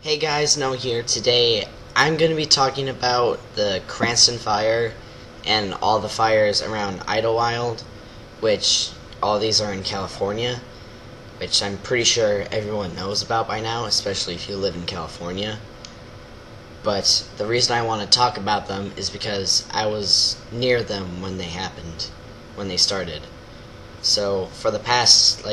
Hey guys, Noah here. Today I'm going to be talking about the Cranston fire and all the fires around Idlewild, which all these are in California, which I'm pretty sure everyone knows about by now, especially if you live in California. But the reason I want to talk about them is because I was near them when they happened, when they started. So for the past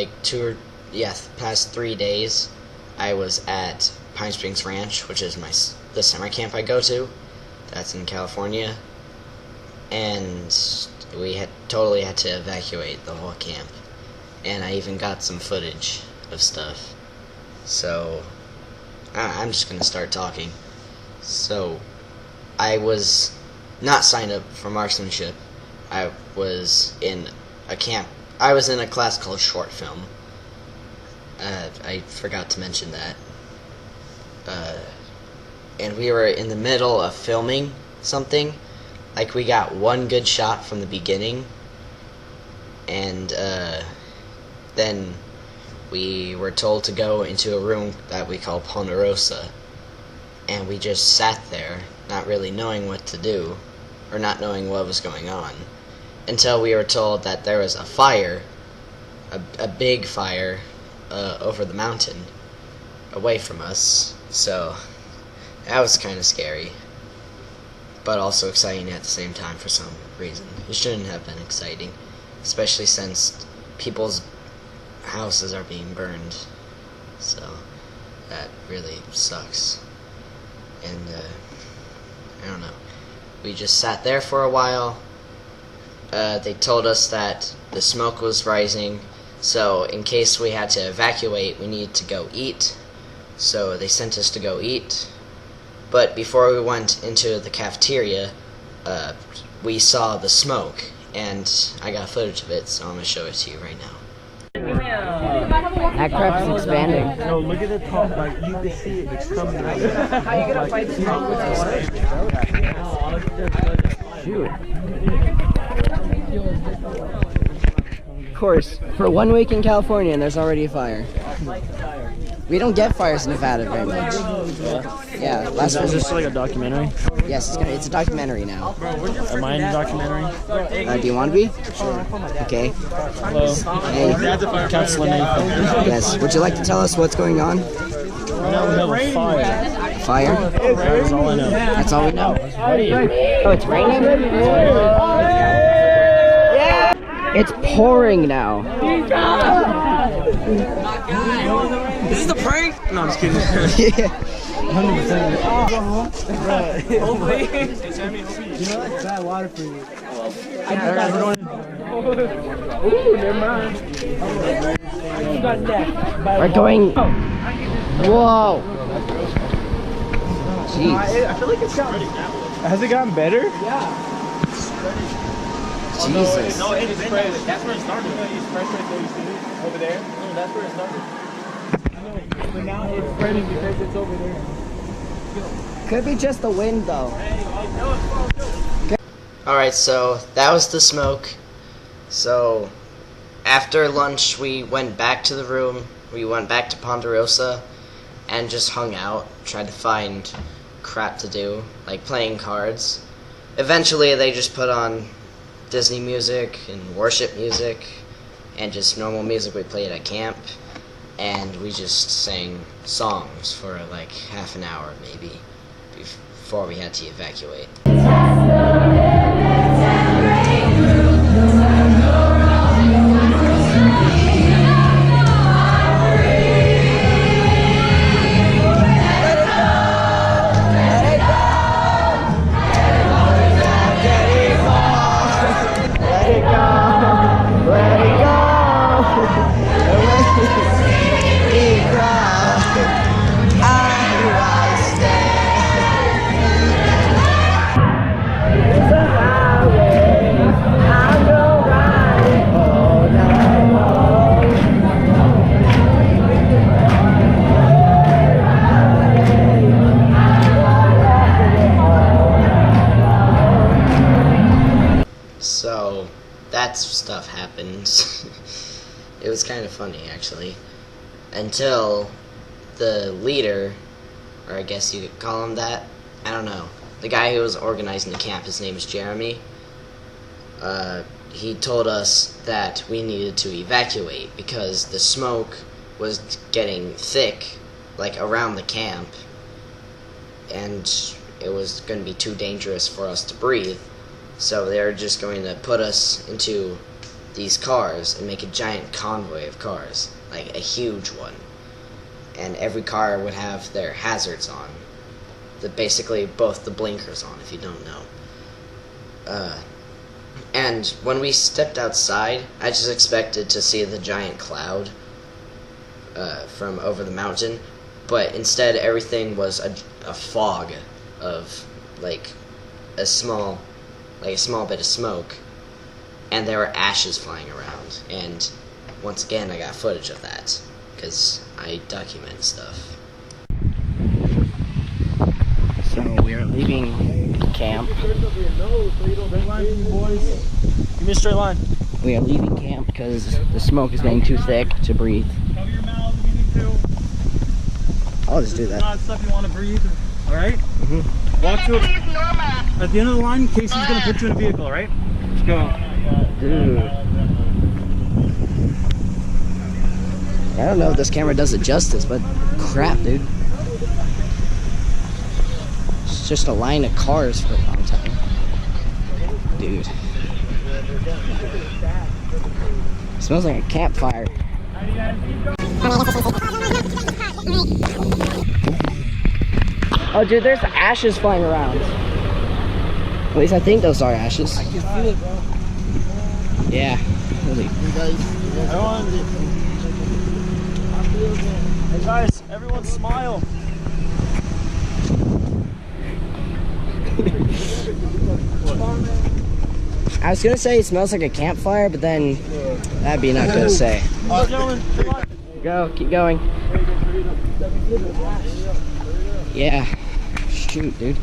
past 3 days, I was at Pine Springs Ranch, which is the summer camp I go to. That's in California, and we totally had to evacuate the whole camp. And I even got some footage of stuff. So I'm just gonna start talking. So I was not signed up for marksmanship. I was in a camp. I was in a class called short film. I forgot to mention that. And we were in the middle of filming something. Like, we got one good shot from the beginning, and then we were told to go into a room that we call Ponderosa, and we just sat there, not really knowing what to do, or not knowing what was going on, until we were told that there was a fire, a big fire, over the mountain, away from us. So that was kind of scary, but also exciting at the same time for some reason. It shouldn't have been exciting, especially since people's houses are being burned. So that really sucks. And I don't know. We just sat there for a while. They told us that the smoke was rising, so in case we had to evacuate, we needed to go eat. So they sent us to go eat. But before we went into the cafeteria, we saw the smoke, and I got footage of it, so I'm going to show it to you right now. That crap's expanding. No, look at the top, like you can see it, it's coming out. How you gonna fight the smoke with Shoot. Of course, for 1 week in California and there's already a fire. We don't get fires in Nevada very much. Yeah, Is this like a documentary? Yes, it's a documentary now. Am I in a documentary? Do you want to be? Okay. Hello. Hey. Councilor Nathan. Yes. Would you like to tell us what's going on? Now we have a fire. Fire? That's all I know. That's all we know. Oh, it's raining? It's pouring now. This is the prank? No, I'm just kidding. Yeah. 100%. Hopefully. You know that's bad water for you. Ooh, never mind. We're going. Whoa. Jeez. I feel like it's gotten. Has it gotten better? Jesus. No, it's fresh. That's where it started. It's fresh right there. You see it? Over there? No, that's where it started. But now it's spreading because it's over there. Could be just the wind, though. Alright, so that was the smoke. So after lunch, we went back to the room. We went back to Ponderosa and just hung out, tried to find crap to do, like playing cards. Eventually, they just put on Disney music and worship music and just normal music we played at camp, and we just sang songs for like half an hour maybe before we had to evacuate. So that stuff happened. It was kind of funny, actually, until the leader or I guess you could call him that. I don't know. The guy who was organizing the camp, his name is Jeremy. He told us that we needed to evacuate because the smoke was getting thick, like around the camp, and it was going to be too dangerous for us to breathe. So they're just going to put us into these cars and make a giant convoy of cars, like a huge one. And every car would have their hazards on. Basically both the blinkers on, if you don't know. And when we stepped outside, I just expected to see the giant cloud from over the mountain, but instead everything was a fog of like a small bit of smoke, and there were ashes flying around. And once again, I got footage of that because I document stuff. So we are leaving camp. Straight line for you boys. Give me a straight line. We are leaving camp because the smoke is getting too thick to breathe. Cover your mouth if you need to. I'll just do This is that. not stuff you want to breathe. All right? Walk to at the end of the line, Casey's going to put you in a vehicle, all right? Let's go. Dude. I don't know if this camera does it justice, but crap, dude. It's just a line of cars for a long time. Dude. It smells like a campfire. Oh, dude, there's ashes flying around. At least I think those are ashes. I can feel it, bro. Yeah. Holy. Hey guys, everyone smile. I was gonna say it smells like a campfire, but then that'd be not good to say. Gentlemen, come on. Go, keep going. Yeah. Shoot, dude.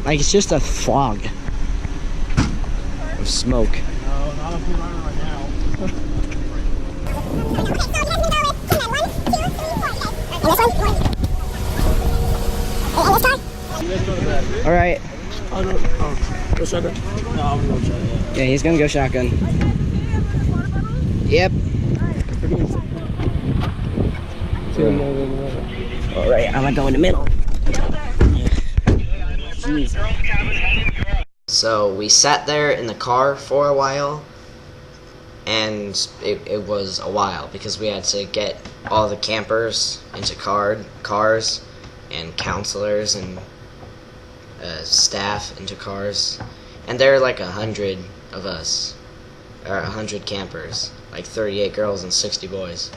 Like it's just a fog of smoke. No, not up right now. All right. Go shotgun? No, I'm gonna go shotgun. Yeah, he's gonna go shotgun. Yep. All right, I'm gonna go in the middle. Jeez. So we sat there in the car for a while, and it was a while because we had to get all the campers into cars and counselors and staff into cars. And there are like 100 of us, or 100 campers, like 38 girls and 60 boys.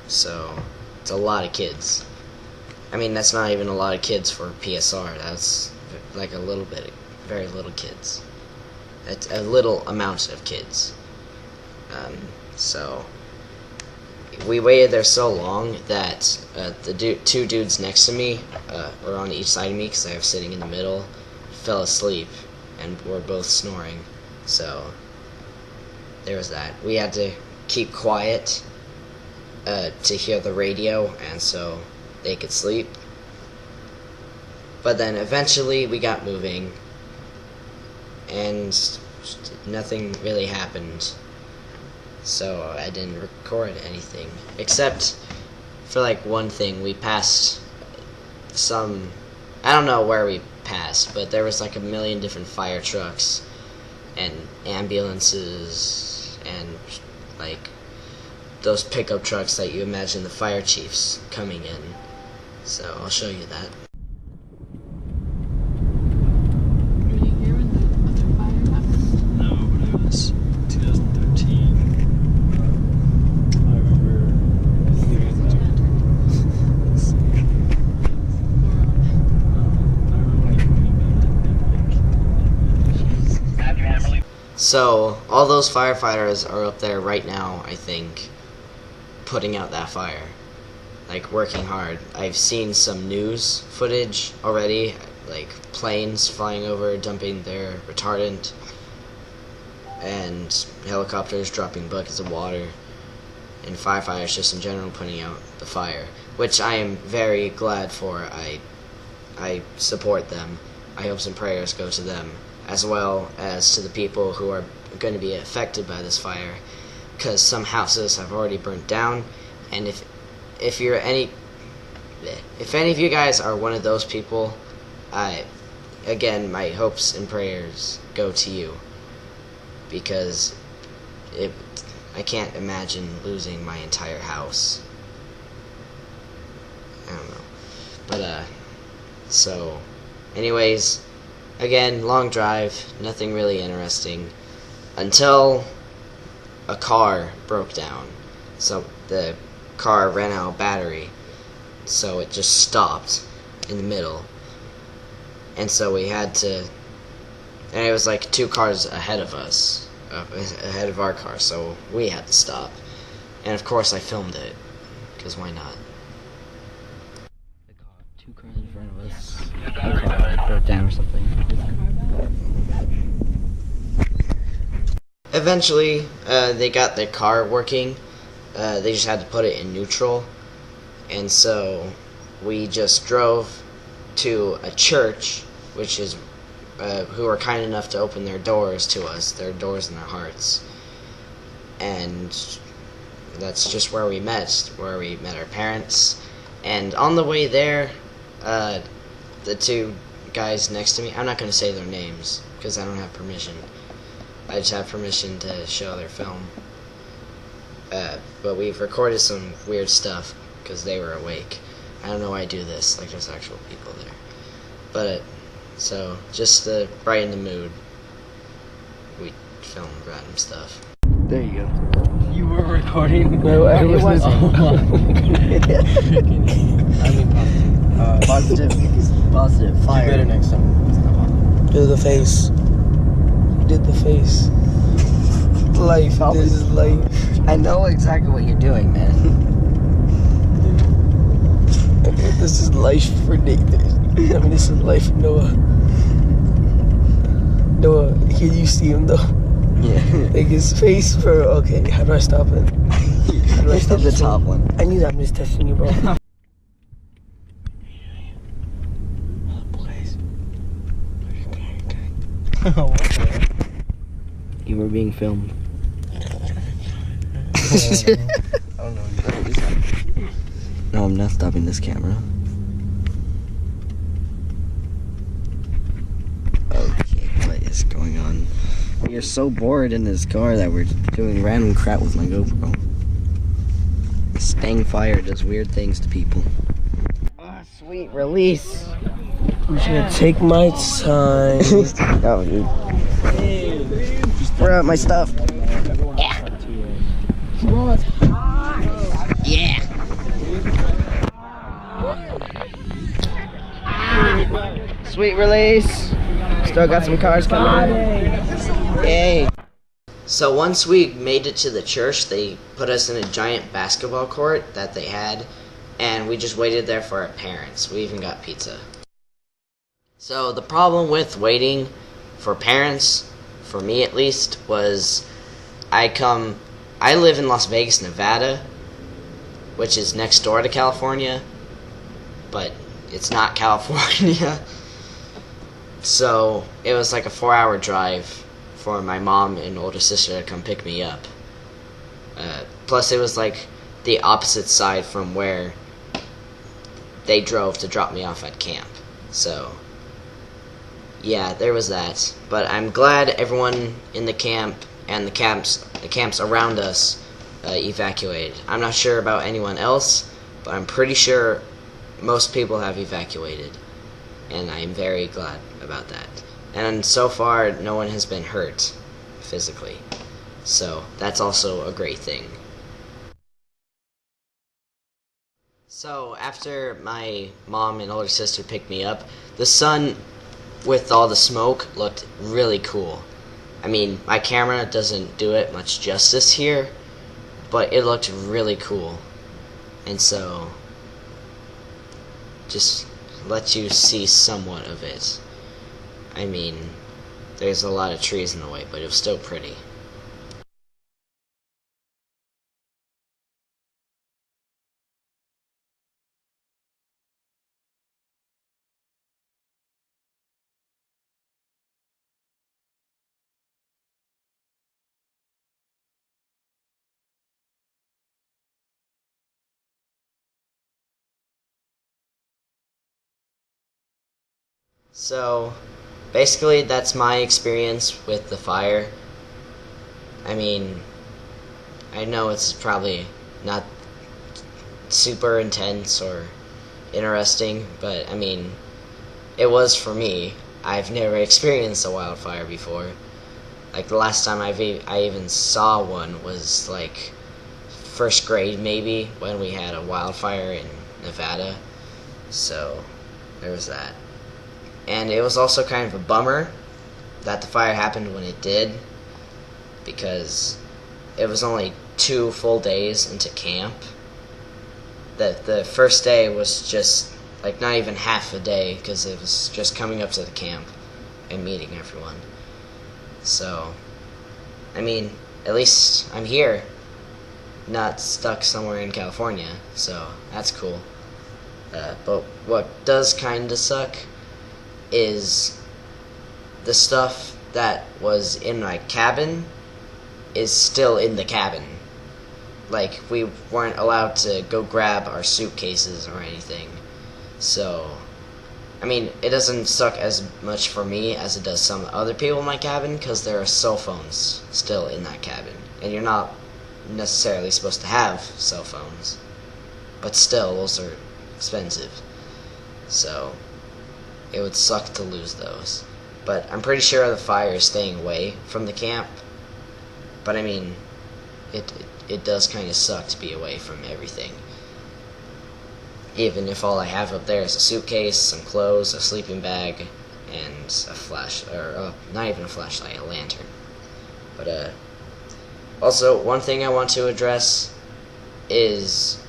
So it's a lot of kids. I mean, that's not even a lot of kids for PSR. That's like a little bit, very little kids. That's a little amount of kids. So we waited there so long that the two dudes next to me, or on each side of me, because I was sitting in the middle, fell asleep, and were both snoring. So there was that. We had to keep quiet to hear the radio, and so they could sleep. But then eventually we got moving, and nothing really happened. So I didn't record anything, except for like one thing. We passed some, I don't know where we passed, but there was like a million different fire trucks and ambulances and like those pickup trucks that you imagine the fire chiefs coming in. So I'll show you that. Were you here when the other fire happened? No, but it was 2013. I remember So all those firefighters are up there right now, I think, putting out that fire, like working hard. I've seen some news footage already, like planes flying over dumping their retardant, and helicopters dropping buckets of water, and firefighters just in general putting out the fire, which I am very glad for. I support them. My hopes and prayers go to them, as well as to the people who are going to be affected by this fire, because some houses have already burnt down, and if any of you guys are one of those people, again, my hopes and prayers go to you, because I can't imagine losing my entire house. I don't know. But, so, anyways, again, long drive, nothing really interesting, until a car broke down. So, the car ran out of battery, so it just stopped in the middle. And so we had to, and it was like 2 cars ahead of us, ahead of our car, so we had to stop. And of course I filmed it, because why not? 2 cars in front of us. A car broke down or something. Eventually, they got their car working. They just had to put it in neutral. And so we just drove to a church, which is who were kind enough to open their doors to us, their doors in their hearts. And that's just where we met our parents. And on the way there, the 2 guys next to me, I'm not going to say their names because I don't have permission. I just have permission to show their film. But we've recorded some weird stuff because they were awake. I don't know why I do this, like there's actual people there. But, so, just to brighten the mood, we filmed random stuff. There you go. You were recording? No, I wasn't. Positive. Positive. Fire. Do better next time. Do the face. You did the face. Life. This is life. I know exactly what you're doing, man. This is life for Nathan. I mean, this is life for Noah. Noah, can you see him though? Yeah. Like his face for. Okay, how do I stop it? How do I stop the top one. I knew that. I'm just testing you, bro. You were being filmed. I don't know. No, I'm not stopping this camera. Okay, what is going on? We are so bored in this car that we're doing random crap with my GoPro. Staying fire does weird things to people. Ah, sweet release. I'm just gonna take my time. Oh, dude. Where are my stuff? Yeah. Yeah. Sweet release. Still got some cars coming in. Yay. So once we made it to the church, they put us in a giant basketball court that they had, and we just waited there for our parents. We even got pizza. So the problem with waiting for parents, for me at least, was I live in Las Vegas, Nevada, which is next door to California, but it's not California. So it was like a 4-hour drive for my mom and older sister to come pick me up. Plus it was like the opposite side from where they drove to drop me off at camp. So yeah, there was that. But I'm glad everyone in the camp and the camps around us evacuated. I'm not sure about anyone else, but I'm pretty sure most people have evacuated, and I'm very glad about that. And so far, no one has been hurt physically, so that's also a great thing. So after my mom and older sister picked me up, the sun with all the smoke looked really cool. I mean, my camera doesn't do it much justice here, but it looked really cool. And so, just let you see somewhat of it. I mean, there's a lot of trees in the way, but it was still pretty. So, basically, that's my experience with the fire. I mean, I know it's probably not super intense or interesting, but I mean, it was for me. I've never experienced a wildfire before. Like, the last time I even saw one was like first grade, maybe, when we had a wildfire in Nevada. So there was that. And it was also kind of a bummer that the fire happened when it did, because it was only 2 full days into camp. The first day was just like not even half a day, because it was just coming up to the camp and meeting everyone. So, I mean, at least I'm here, not stuck somewhere in California, so that's cool. But what does kinda suck is the stuff that was in my cabin is still in the cabin. Like, we weren't allowed to go grab our suitcases or anything. So, I mean, it doesn't suck as much for me as it does some other people in my cabin, because there are cell phones still in that cabin. And you're not necessarily supposed to have cell phones. But still, those are expensive. So, it would suck to lose those. But I'm pretty sure the fire is staying away from the camp. But I mean, it does kind of suck to be away from everything. Even if all I have up there is a suitcase, some clothes, a sleeping bag, and not even a flashlight, a lantern. But also, one thing I want to address is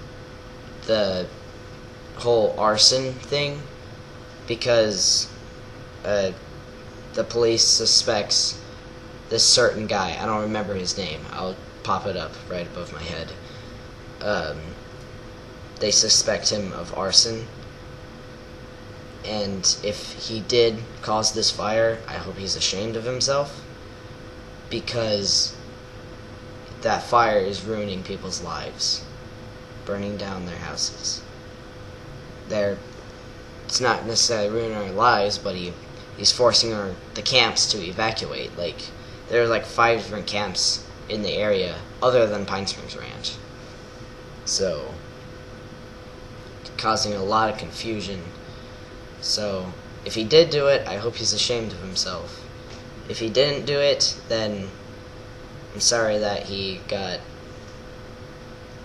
the whole arson thing, because the police suspects this certain guy. I don't remember his name. I'll pop it up right above my head. They suspect him of arson, and if he did cause this fire, I hope he's ashamed of himself, because that fire is ruining people's lives, burning down their houses. It's not necessarily ruining our lives, but he's forcing the camps to evacuate. Like, there are like 5 different camps in the area other than Pine Springs Ranch. So, causing a lot of confusion. So, if he did do it, I hope he's ashamed of himself. If he didn't do it, then I'm sorry that he got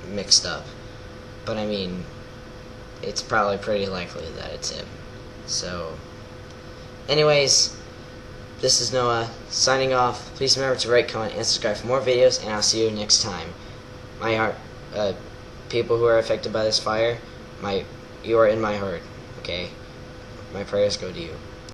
mixed up. But I mean, it's probably pretty likely that it's him. So, anyways, this is Noah, signing off. Please remember to rate, comment, and subscribe for more videos, and I'll see you next time. My heart, people who are affected by this fire, you are in my heart, okay? My prayers go to you.